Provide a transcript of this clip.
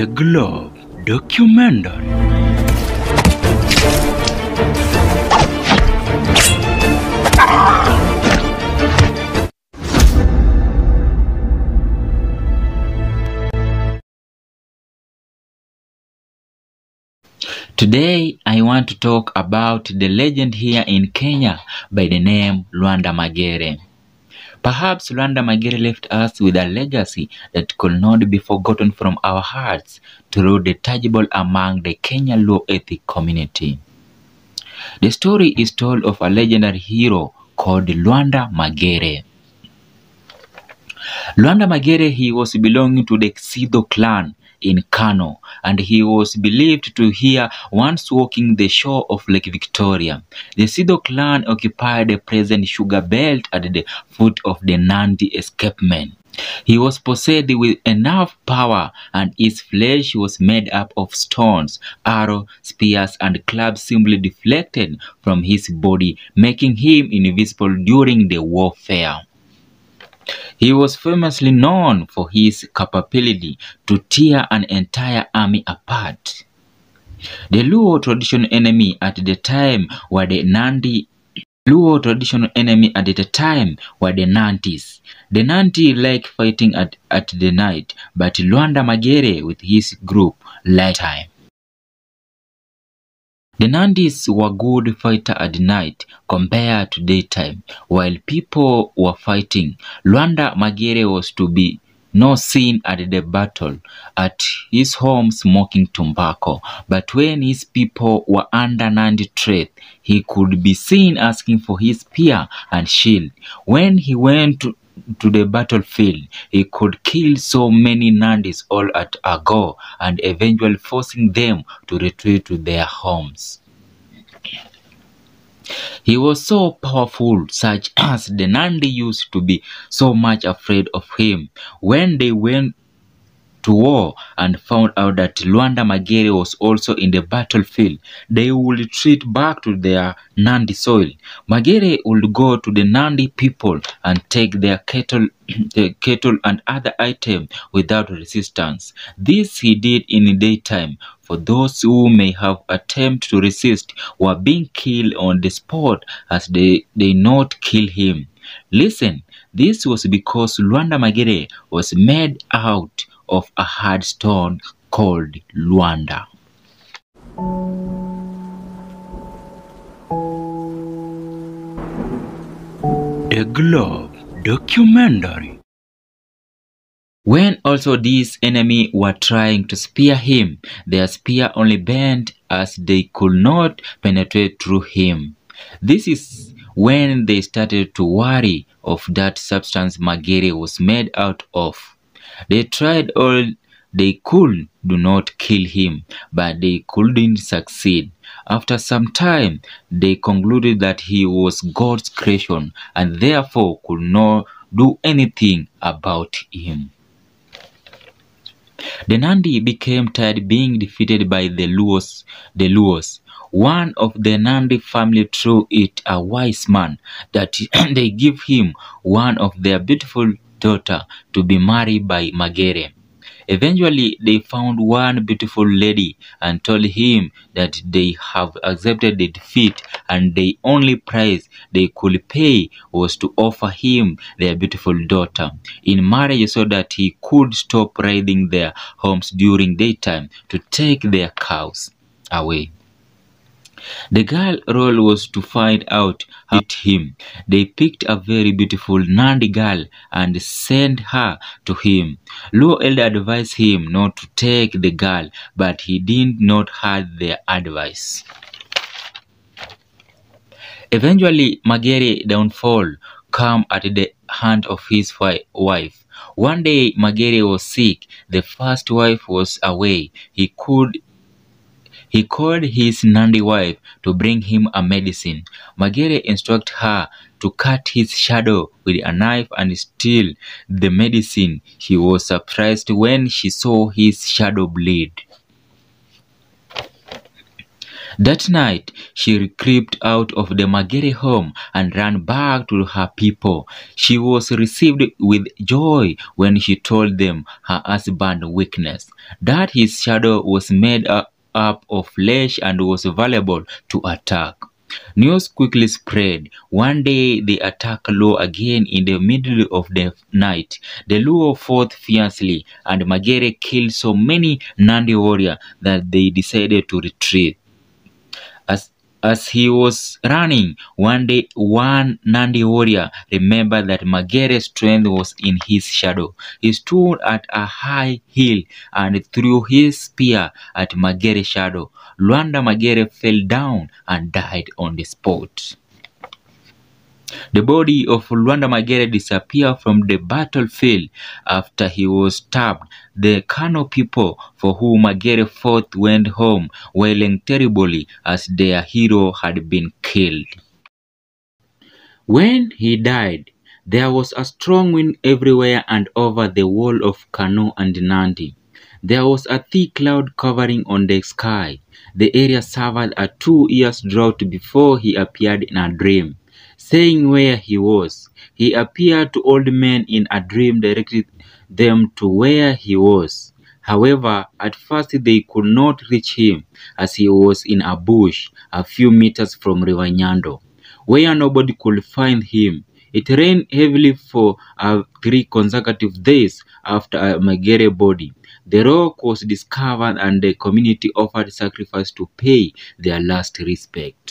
The Globe Documentary. Today, I want to talk about the legend here in Kenya by the name Luanda Magere. Perhaps Luanda Magere left us with a legacy that could not be forgotten from our hearts through the tangible among the Kenya Luo ethnic community. The story is told of a legendary hero called Luanda Magere. Luanda Magere, he was belonging to the Sido clan in Kano, and he was believed to hear once walking the shore of Lake Victoria. The Sido clan occupied the present sugar belt at the foot of the Nandi escarpment. He was possessed with enough power, and his flesh was made up of stones, arrows, spears, and clubs simply deflected from his body, making him invisible during the warfare. He was famously known for his capability to tear an entire army apart. The Luo traditional enemy at the time were the Nandis. The Nandi liked fighting at the night, but Luanda Magere with his group liked time. The Nandis were good fighters at night compared to daytime. While people were fighting, Luanda Magere was to be not seen at the battle, at his home smoking tobacco. But when his people were under Nandi threat, he could be seen asking for his spear and shield. When he went to the battlefield, he could kill so many Nandis all at a go, and eventually forcing them to retreat to their homes. He was so powerful, such as the Nandi used to be so much afraid of him. When they went to war and found out that Luanda Magere was also in the battlefield, they would retreat back to their Nandi soil. Magere would go to the Nandi people and take their cattle and other items without resistance. This he did in the daytime, for those who may have attempted to resist were being killed on the spot as they not kill him. Listen, this was because Luanda Magere was made out of a hard stone called Luanda. The Globe Documentary. When also these enemy were trying to spear him, their spear only bent as they could not penetrate through him. This is when they started to worry of that substance Magere was made out of. They tried all they could do not kill him, but they couldn't succeed. After some time, they concluded that he was God's creation and therefore could not do anything about him. The Nandi became tired being defeated by the Luos. One of the Nandi family threw it a wise man that they give him one of their beautiful daughter to be married by Magere. Eventually, they found one beautiful lady and told him that they have accepted the defeat and the only price they could pay was to offer him their beautiful daughter in marriage so that he could stop raiding their homes during daytime to take their cows away. The girl's role was to find out how to hit him. They picked a very beautiful Nandi girl and sent her to him. Luo elder advised him not to take the girl, but he did not heed their advice. Eventually, Magere's downfall came at the hand of his wife. One day, Magere was sick. The first wife was away. He called his Nandi wife to bring him a medicine. Magere instructed her to cut his shadow with a knife and steal the medicine. She was surprised when she saw his shadow bleed. That night, she crept out of the Magere home and ran back to her people. She was received with joy when she told them her husband's weakness, that his shadow was made up of flesh and was vulnerable to attack. News quickly spread. One day they attacked Luo again in the middle of the night. The Luo fought fiercely and Magere killed so many Nandi warriors that they decided to retreat. As he was running, one day one Nandi warrior remembered that Magere's strength was in his shadow. He stood at a high hill and threw his spear at Magere's shadow. Luanda Magere fell down and died on the spot. The body of Luanda Magere disappeared from the battlefield after he was stabbed. The Kano people for whom Magere fought went home, wailing terribly as their hero had been killed. When he died, there was a strong wind everywhere and over the wall of Kano and Nandi. There was a thick cloud covering on the sky. The area suffered a 2 year drought before he appeared in a dream. Saying where he was, he appeared to old men in a dream, directed them to where he was. However, at first they could not reach him, as he was in a bush a few meters from River Nyando, where nobody could find him. It rained heavily for 3 consecutive days after a Magere body. The rock was discovered and the community offered sacrifice to pay their last respect.